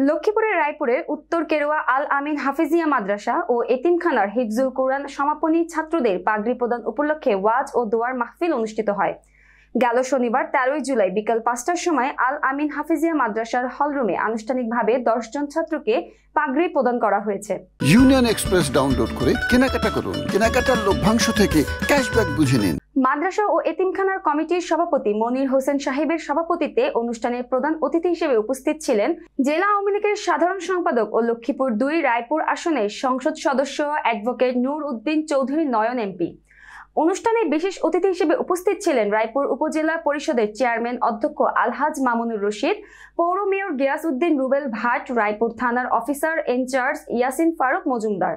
লক্ষ্মীপুরের রায়পুরের উত্তর কেরোয়া আল আমিন হাফিজিয়া মাদ্রাসা ও এতিমখানার হিফজুল কুরআন সমাপনী ছাত্রদের পাগড়ি প্রদান উপলক্ষে ওয়াজ ও দোয়ার মাহফিল অনুষ্ঠিত হয়। গেল শনিবার 13 জুলাই বিকাল 5টার সময় আল আমিন হাফিজিয়া মাদ্রাসার হলরুমে আনুষ্ঠানিকভাবে 10 জন ছাত্রকে পাগড়ি প্রদান করা হয়েছে। ইউনিয়ন এক্সপ্রেস ডাউনলোড করে কেনাকাটা করুন। কেনাকাটার লভ্যাংশ থেকে ক্যাশব্যাক বুঝে নিন। মাদ্রাসা ও এতিমখানার কমিটির সভাপতি মনির হোসেন সাহেবের সভাপতিত্বে অনুষ্ঠানে প্রধান অতিথি হিসেবে উপস্থিত ছিলেন জেলা আওয়ামী লীগের সাধারণ সম্পাদক ও লক্ষ্মীপুর 2 রায়পুর আসনের সংসদ সদস্য অ্যাডভোকেট নূর উদ্দিন চৌধুরী নয়ন এমপি। অনুষ্ঠানে বিশেষ অতিথি হিসেবে উপস্থিত ছিলেন রায়পুর উপজেলা পরিষদের চেয়ারম্যান অধ্যক্ষ আলহাজ মামুনুর রশিদ, পৌর মেয়র গিয়াস উদ্দিন রুবেল ভাট, রায়পুর থানার অফিসার ইনচার্জ ইয়াসিন ফারুক মজুমদার।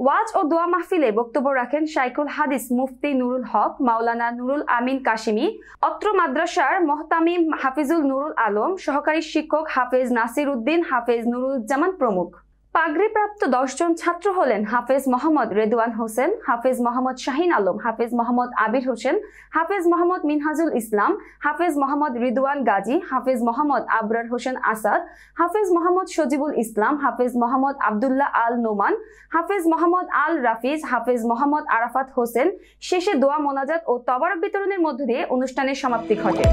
ওয়াজ ও দোয়া মাহফিলে বক্তব্য রাখেন শাইখুল হাদিস মুফতি নুরুল হক, মাওলানা নুরুল আমিন কাশিমি, অত্র মাদ্রাসার মোহতামিম হাফিজুল নুরুল আলম, সহকারী শিক্ষক হাফেজ নাসির উদ্দিন, হাফেজ নুরুজ্জামান প্রমুখ। পাগড়িপ্রাপ্ত 10 জন ছাত্র হলেন হাফেজ মোহাম্মদ রেদওয়ান হোসেন, হাফেজ মোহাম্মদ শাহিন আলম, হাফেজ মোহাম্মদ আবির হোসেন, হাফেজ মোহাম্মদ মিনহাজুল ইসলাম, হাফেজ মোহাম্মদ রিদওয়ান গাজী, হাফেজ মোহাম্মদ আবরার হোসেন আসাদ, হাফেজ মোহাম্মদ সজিবুল ইসলাম, হাফেজ মোহাম্মদ আবদুল্লাহ আল নোমান, হাফেজ মোহাম্মদ আল রাফিজ, হাফেজ মোহাম্মদ আরাফাত হোসেন। শেষে দোয়া মোনাজাত ও তবারক বিতরণের মধ্য দিয়ে অনুষ্ঠানের সমাপ্তি ঘটে।